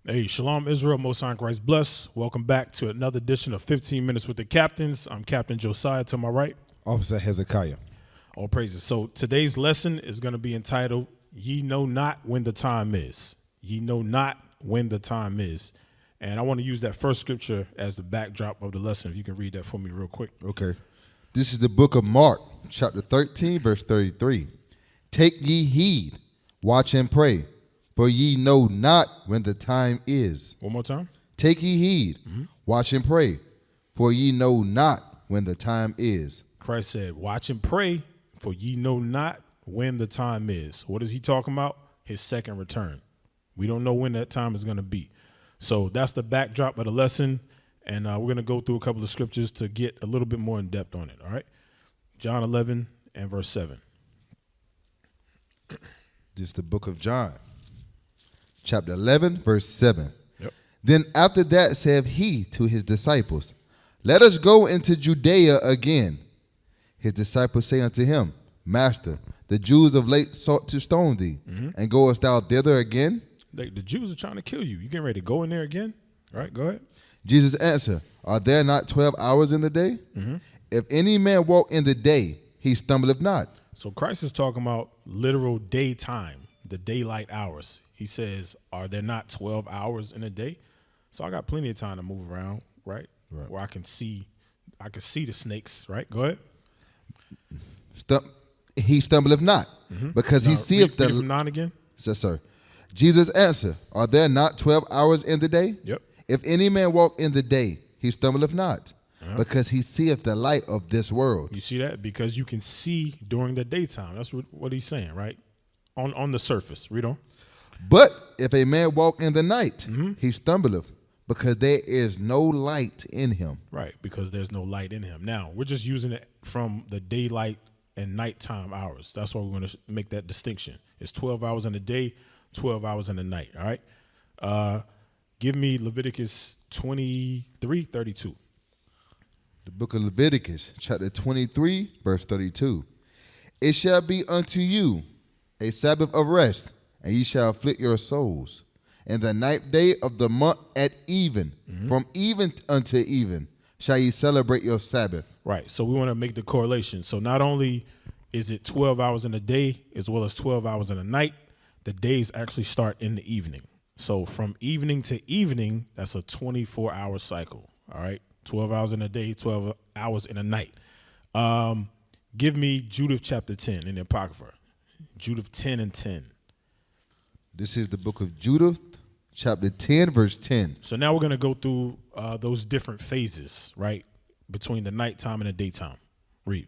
Hey, Shalom Israel, Most High in Christ bless. Welcome back to another edition of 15 Minutes with the Captains. I'm Captain Josiah to my right. Officer Hezekiah. All praises. So today's lesson is going to be entitled, Ye Know Not When the Time Is. Ye know not when the time is. And I want to use that first scripture as the backdrop of the lesson. If you can read that for me real quick. Okay. This is the book of Mark, chapter 13, verse 33. Take ye heed, watch and pray, for ye know not when the time is. One more time. Take ye heed, watch and pray, for ye know not when the time is. Christ said, watch and pray, for ye know not when the time is. What is he talking about? His second return. We don't know when that time is going to be. So that's the backdrop of the lesson, and we're going to go through a couple of scriptures to get a little bit more in depth on it, all right? John 11 and verse 7. This is the book of John, chapter 11, verse 7. Yep. Then after that said he to his disciples, Let us go into Judea again. His disciples say unto him, Master, the Jews of late sought to stone thee, and goest thou thither again? The Jews are trying to kill you. You getting ready to go in there again? All right, go ahead. Jesus answered, Are there not 12 hours in the day? If any man walk in the day, he stumbleth not. So Christ is talking about literal daytime, the daylight hours. He says, are there not 12 hours in a day? So I got plenty of time to move around, right? Where I can see the snakes, right? Go ahead. He stumbleth not, because he seeth read from 9 again. Yes, sir. Jesus answered, Are there not 12 hours in the day? Yep. If any man walk in the day, he stumbleth not, because he seeth the light of this world. You see that? Because you can see during the daytime. That's what he's saying, right? On the surface. Read on. But if a man walk in the night, he stumbleth, because there is no light in him. Right, because there's no light in him. Now, we're just using it from the daylight and nighttime hours. That's why we're going to make that distinction. It's 12 hours in the day, 12 hours in the night, all right? Give me Leviticus 23:32. The book of Leviticus, chapter 23, verse 32. It shall be unto you a Sabbath of rest, and ye shall afflict your souls. And the ninth day of the month at even, from even unto even, shall ye celebrate your Sabbath. Right. So we want to make the correlation. So not only is it 12 hours in a day as well as 12 hours in a night, the days actually start in the evening. So from evening to evening, that's a 24-hour cycle. All right. 12 hours in a day, 12 hours in a night. Give me Judith chapter 10 in the Apocrypha. Judith 10 and 10. This is the book of Judith, chapter 10, verse 10. So now we're going to go through those different phases, right, between the nighttime and the daytime. Read.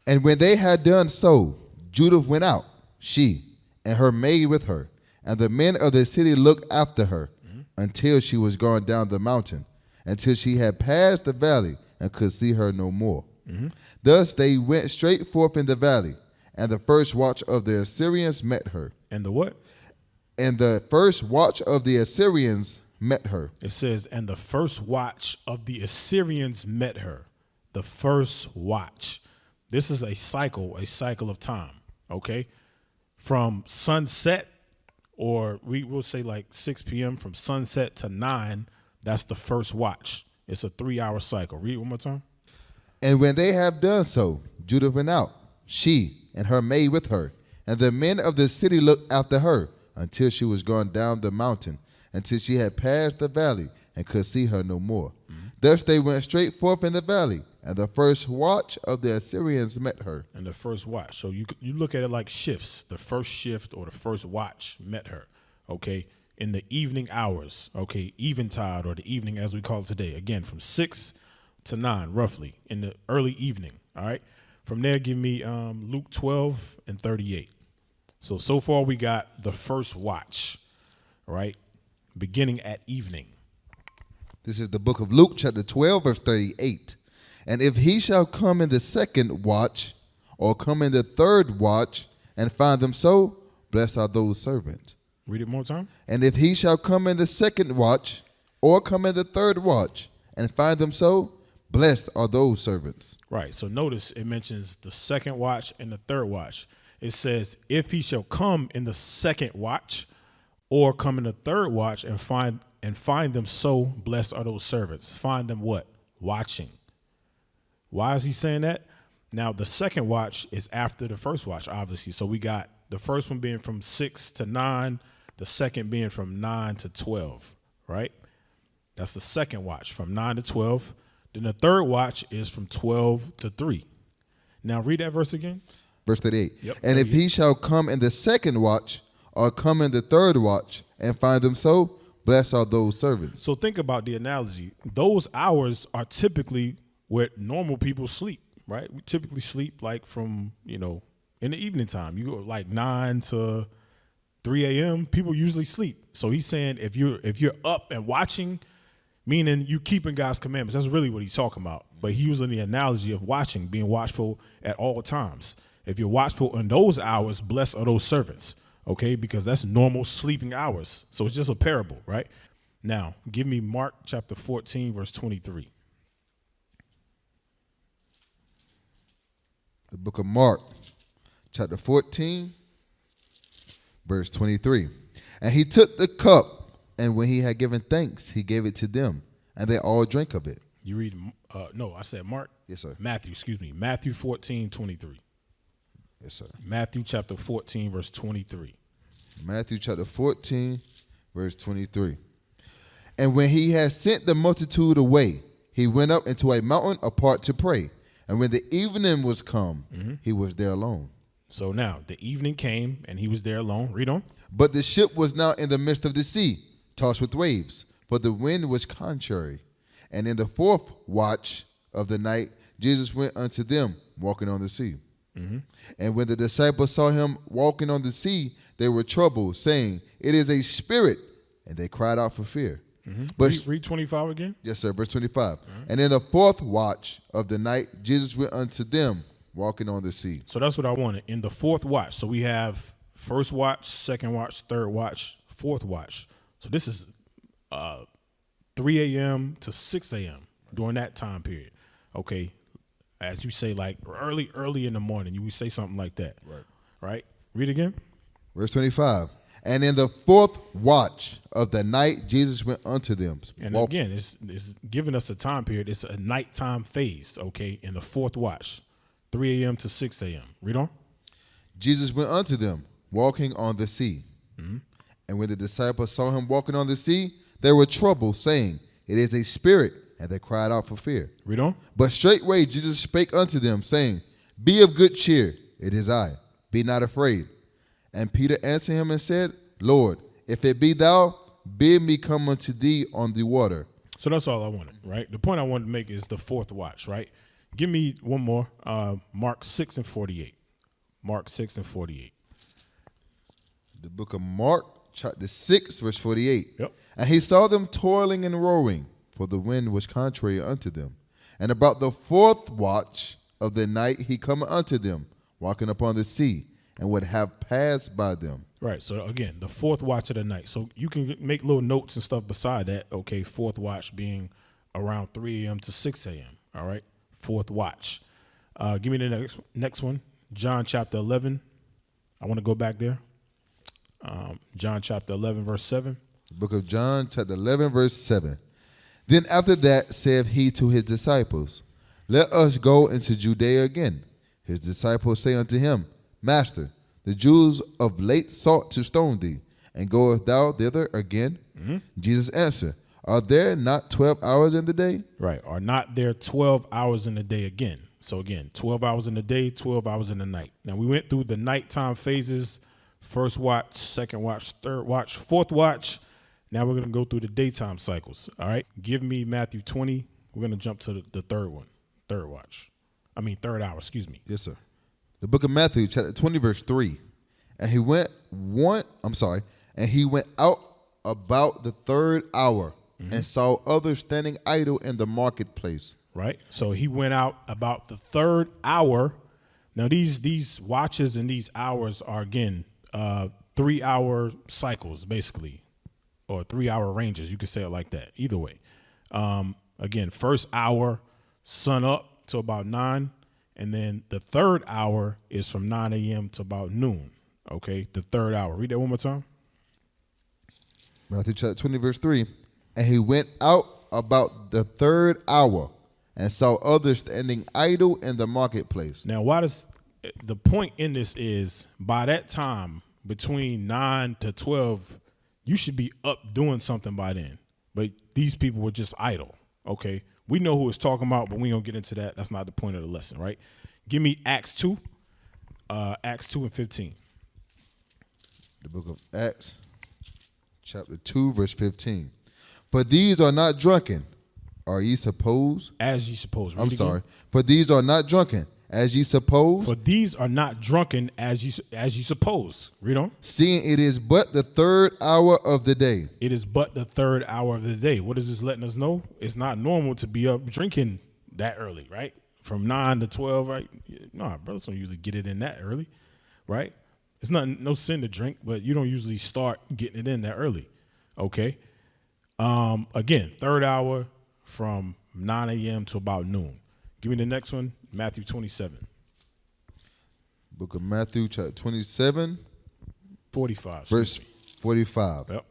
And when they had done so, Judith went out, she and her maid with her, and the men of the city looked after her until she was gone down the mountain, until she had passed the valley and could see her no more. Thus they went straight forth in the valley, and the first watch of the Assyrians met her. And the what? And the first watch of the Assyrians met her. It says, and the first watch of the Assyrians met her. The first watch. This is a cycle of time, okay? From sunset, or we will say like 6 p.m., from sunset to 9, that's the first watch. It's a 3-hour cycle. Read one more time. And when they have done so, Judith went out, she and her maid with her, and the men of the city looked after her until she was gone down the mountain, until she had passed the valley and could see her no more. Thus they went straight forth in the valley, and the first watch of the Assyrians met her. And the first watch. So you look at it like shifts. The first shift or the first watch met her, okay, in the evening hours, okay, eventide or the evening as we call it today. Again, from 6 to 9, roughly, in the early evening, all right? From there, give me Luke 12 and 38. So far we got the first watch, all right, beginning at evening. This is the book of Luke, chapter 12, verse 38. And if he shall come in the second watch, or come in the third watch, and find them so, blessed are those servants. Read it more time. And if he shall come in the second watch, or come in the third watch, and find them so, blessed are those servants. Right. So notice it mentions the second watch and the third watch. It says, if he shall come in the second watch, Or come in the third watch and find them so blessed are those servants. Find them what? Watching. Why is he saying that? Now, the second watch is after the first watch, obviously. So we got the first one being from 6 to 9, the second being from 9 to 12, right? That's the second watch, from 9 to 12. Then the third watch is from 12 to 3. Now, read that verse again. Verse 38. Yep, And if he shall come in the second watch, or come in the third watch, and find them so, blessed are those servants. So think about the analogy. Those hours are typically where normal people sleep, right? We typically sleep like from, in the evening time. You go like 9 to 3 a.m. People usually sleep. So he's saying if you're up and watching, meaning you keeping God's commandments. That's really what he's talking about. But he's using the analogy of watching, being watchful at all times. If you're watchful in those hours, blessed are those servants. Okay, because that's normal sleeping hours. So it's just a parable, right? Now, give me Mark chapter 14, verse 23. The book of Mark, chapter 14, verse 23. And he took the cup, and when he had given thanks, he gave it to them, and they all drank of it. You read, no, I said Mark. Yes, sir. Matthew 14, 23. Yes, sir. Matthew chapter 14, verse 23. Matthew chapter 14, verse 23. And when he had sent the multitude away, he went up into a mountain apart to pray. And when the evening was come, he was there alone. So now the evening came, and he was there alone. Read on. But the ship was now in the midst of the sea, tossed with waves, for the wind was contrary. And in the fourth watch of the night, Jesus went unto them, walking on the sea. And when the disciples saw him walking on the sea, they were troubled, saying, It is a spirit. And they cried out for fear. But read 25 again. Yes, sir. Verse 25. And in the fourth watch of the night, Jesus went unto them, walking on the sea. So that's what I wanted. In the fourth watch. So we have first watch, second watch, third watch, fourth watch. So this is 3 a.m. to 6 a.m. during that time period. Okay. As you say, like early in the morning, you would say something like that. Right? Read again. Verse 25. And in the fourth watch of the night, Jesus went unto them. And again, it's giving us a time period. It's a nighttime phase, okay, in the fourth watch, 3 a.m. to 6 a.m. Read on. Jesus went unto them, walking on the sea. And when the disciples saw him walking on the sea, they were troubled, saying, It is a spirit. And they cried out for fear. Read on. But straightway Jesus spake unto them, saying, Be of good cheer, it is I. Be not afraid. And Peter answered him and said, Lord, if it be thou, bid me come unto thee on the water. So that's all I wanted, right? The point I wanted to make is the fourth watch, right? Give me one more. Mark 6 and 48. Mark 6 and 48. The book of Mark, chapter 6, verse 48. Yep. And he saw them toiling and rowing, for the wind was contrary unto them. And about the fourth watch of the night he come unto them, walking upon the sea, and would have passed by them. Right. So again, the fourth watch of the night. So you can make little notes and stuff beside that. Okay. Fourth watch being around 3 a.m. to 6 a.m. All right. Fourth watch. Give me the next one. John chapter 11. I want to go back there. John chapter 11, verse 7. The book of John, chapter 11, verse 7. Then after that saith he to his disciples, Let us go into Judea again. His disciples say unto him, Master, the Jews of late sought to stone thee, and goest thou thither again? Jesus answered, Are there not 12 hours in the day? Right. Are not there 12 hours in the day again? So again, 12 hours in the day, 12 hours in the night. Now we went through the nighttime phases, first watch, second watch, third watch, fourth watch. Now we're going to go through the daytime cycles. All right. Give me Matthew 20. We're going to jump to the third one. Third hour, excuse me. Yes, sir. The book of Matthew, chapter 20, verse 3. And he went out about the third hour and saw others standing idle in the marketplace. Right. So he went out about the third hour. Now these watches and these hours are again 3 hour cycles basically, or 3 hour ranges. You could say it like that. Either way. Again, first hour, sun up to about 9. And then the third hour is from 9 a.m. to about noon. Okay, the third hour. Read that one more time. Matthew chapter 20, verse 3. And he went out about the third hour and saw others standing idle in the marketplace. Now, why does the point in this is by that time, between 9 to 12, you should be up doing something by then. But these people were just idle. Okay. We know who it's talking about, but we don't get into that. That's not the point of the lesson, right? Give me Acts 2. Acts 2 and 15. The book of Acts, chapter 2, verse 15. For these are not drunken, are ye suppose? As ye suppose. I'm sorry. For these are not drunken, as ye suppose. For these are not drunken, as ye suppose. Read on. Seeing it is but the third hour of the day. It is but the third hour of the day. What is this letting us know? It's not normal to be up drinking that early, right? From 9 to 12, right? No, brothers don't usually get it in that early, right? It's no sin to drink, but you don't usually start getting it in that early, okay? Again, third hour from 9 a.m. to about noon. Give me the next one, Matthew 27. Book of Matthew, chapter 27. 45. Verse 45. Yep.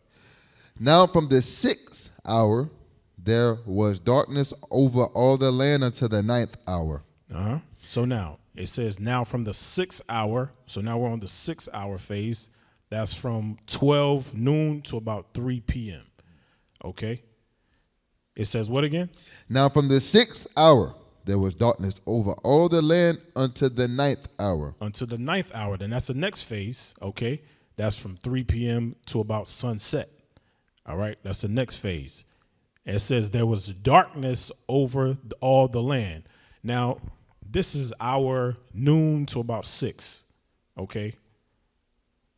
Now from the 6th hour, there was darkness over all the land until the 9th hour. Uh-huh. So now, it says now from the 6th hour, so now we're on the 6th hour phase. That's from 12 noon to about 3 p.m. Okay? It says what again? Now from the 6th hour, there was darkness over all the land until the 9th hour. Until the 9th hour. Then that's the next phase, okay? That's from 3 p.m. to about sunset. All right? That's the next phase. And it says there was darkness over all the land. Now, this is our noon to about 6, okay?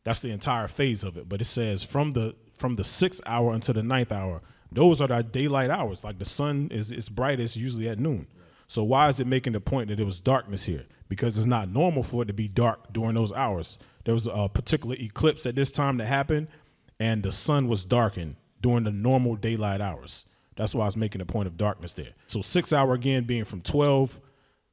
That's the entire phase of it. But it says from the 6th hour until the 9th hour, those are the daylight hours. Like the sun is brightest usually at noon. So why is it making the point that it was darkness here? Because it's not normal for it to be dark during those hours. There was a particular eclipse at this time that happened, and the sun was darkened during the normal daylight hours. That's why it's making a point of darkness there. So 6th hour again being from 12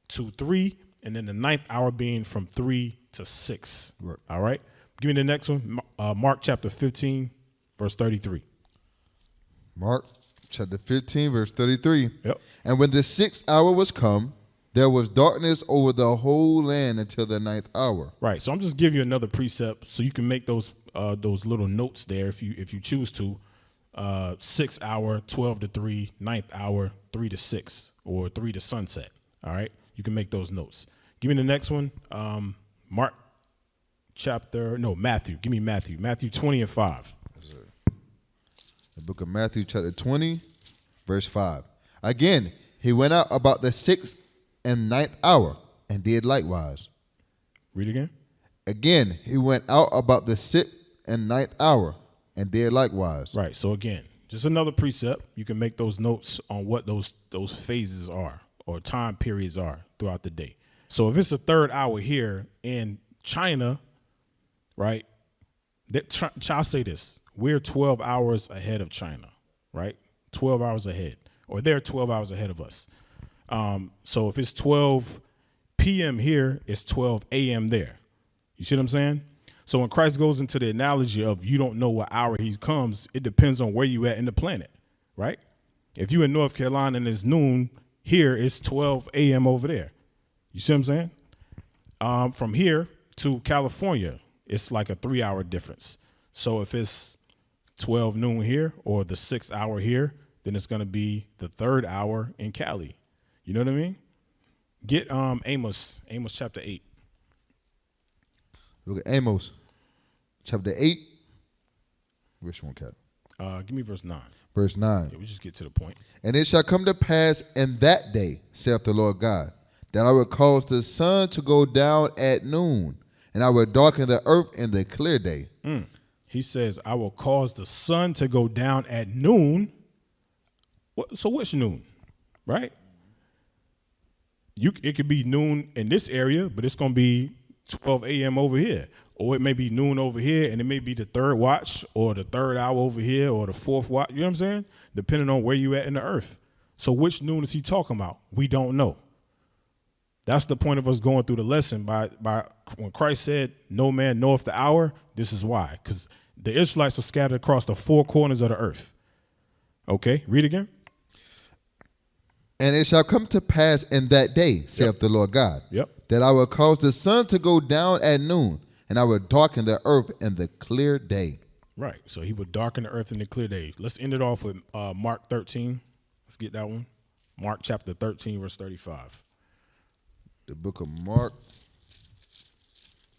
to 3, and then the 9th hour being from 3 to 6. Right. All right? Give me the next one, Mark chapter 15, verse 33. Mark chapter 15, verse 33. Yep. And when the 6th hour was come, there was darkness over the whole land until the 9th hour. Right. So I'm just giving you another precept so you can make those little notes there if you choose to. 6th hour, 12 to 3, 9th hour, 3 to 6, or 3 to sunset. All right. You can make those notes. Give me the next one. Matthew. Give me Matthew. Matthew 20 and 5. The book of Matthew chapter 20, verse 5. Again, he went out about the 6th and 9th hour and did likewise. Read again. Again, he went out about the 6th and 9th hour and did likewise. Right. So again, just another precept. You can make those notes on what those phases are or time periods are throughout the day. So if it's the third hour here in China, right? I'll say this. We're 12 hours ahead of China, right? 12 hours ahead. Or they're 12 hours ahead of us. So if it's 12 p.m. here, it's 12 a.m. there. You see what I'm saying? So when Christ goes into the analogy of you don't know what hour he comes, it depends on where you at in the planet, right? If you're in North Carolina and it's noon, here it's 12 a.m. over there. You see what I'm saying? From here to California, it's like a 3-hour difference. So if it's 12 noon here or the 6th hour here, then it's going to be the 3rd hour in Cali. You know what I mean? Get Amos chapter 8. Look at Amos chapter 8. Which one, Cap? Give me verse 9. Verse 9. Yeah, we just get to the point. And it shall come to pass in that day, saith the Lord God, that I will cause the sun to go down at noon, and I will darken the earth in the clear day. He says, I will cause the sun to go down at noon. So which noon, right? It could be noon in this area, but it's going to be 12 a.m. over here. Or it may be noon over here, and it may be the 3rd watch or the 3rd hour over here or the 4th watch. You know what I'm saying? Depending on where you at in the earth. So which noon is he talking about? We don't know. That's the point of us going through the lesson. By when Christ said, no man knoweth the hour, this is why. Because The Israelites are scattered across the four corners of the earth. Okay, read again. And it shall come to pass in that day, saith the Lord God, that I will cause the sun to go down at noon, and I will darken the earth in the clear day. Right. So he would darken the earth in the clear day. Let's end it off with Mark 13. Let's get that one. Mark chapter 13, verse 35. The book of Mark,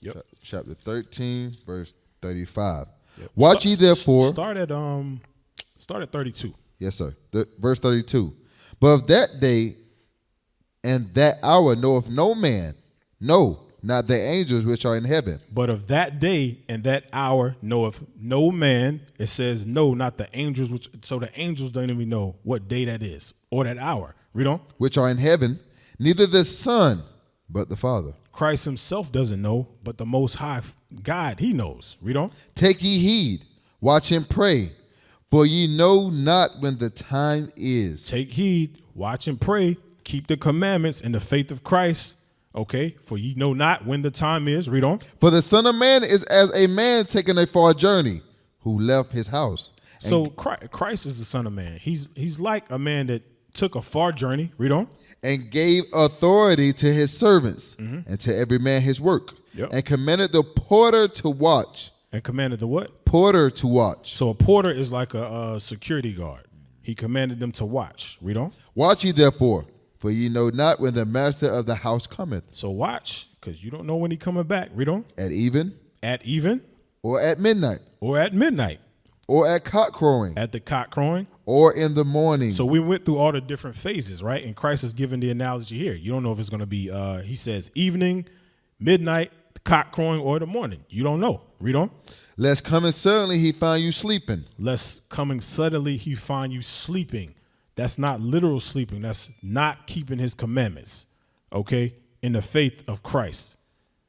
Yep. chapter 13, verse 35. Yep. Watch ye therefore. Start at 32. Yes, sir. Verse 32. But of that day and that hour knoweth no man, no, not the angels which are in heaven. But of that day and that hour knoweth no man. It says no, not the angels. So the angels don't even know what day that is or that hour. Read on. Which are in heaven, neither the Son, but the Father. Christ himself doesn't know, but the Most High God, he knows. Read on. Take ye heed, watch and pray, for ye know not when the time is. Take heed, watch and pray, keep the commandments in the faith of Christ. Okay, for ye know not when the time is. Read on. For the Son of Man is as a man taking a far journey, who left his house. So Christ is the Son of Man. He's like a man that took a far journey. Read on. And gave authority to his servants, and to every man his work. And commanded the porter to watch. And commanded the what? Porter to watch. So a porter is like a security guard. He commanded them to watch. Read on. Watch ye therefore, for ye know not when the master of the house cometh. So watch, because you don't know when he coming back. Read on. At even. At even. Or at midnight. Or at midnight. Or at cock crowing. At the cock crowing. Or in the morning. So we went through all the different phases, right? And Christ is giving the analogy here. You don't know if it's going to be, he says, evening, midnight, the cock crowing, or the morning. You don't know. Read on. Lest coming suddenly he find you sleeping. Lest coming suddenly he find you sleeping. That's not literal sleeping. That's not keeping his commandments, okay, in the faith of Christ.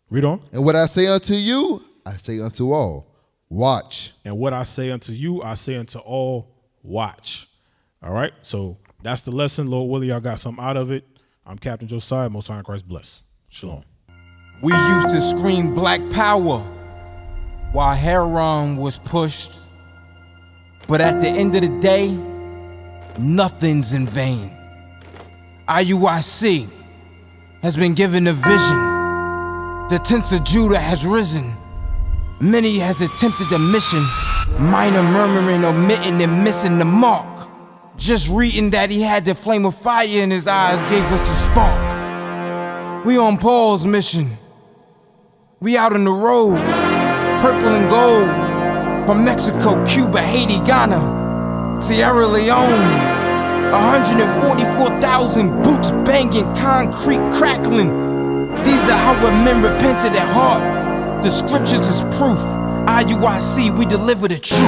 Read on. And what I say unto you, I say unto all, watch. And what I say unto you, I say unto all, watch. All right, so that's the lesson. Lord willing, y'all got something out of it. I'm Captain Josiah. Most High in Christ bless. Shalom. We used to scream black power while Heron was pushed. But at the end of the day, nothing's in vain. IUIC has been given a vision. The tents of Judah has risen. Many has attempted the mission. Minor murmuring, omitting, and missing the mark. Just reading that he had the flame of fire in his eyes gave us the spark. We on Paul's mission. We out on the road, purple and gold. From Mexico, Cuba, Haiti, Ghana, Sierra Leone. 144,000 boots banging, concrete crackling. These are our men repented at heart. The scriptures is proof. IUIC, we deliver the truth.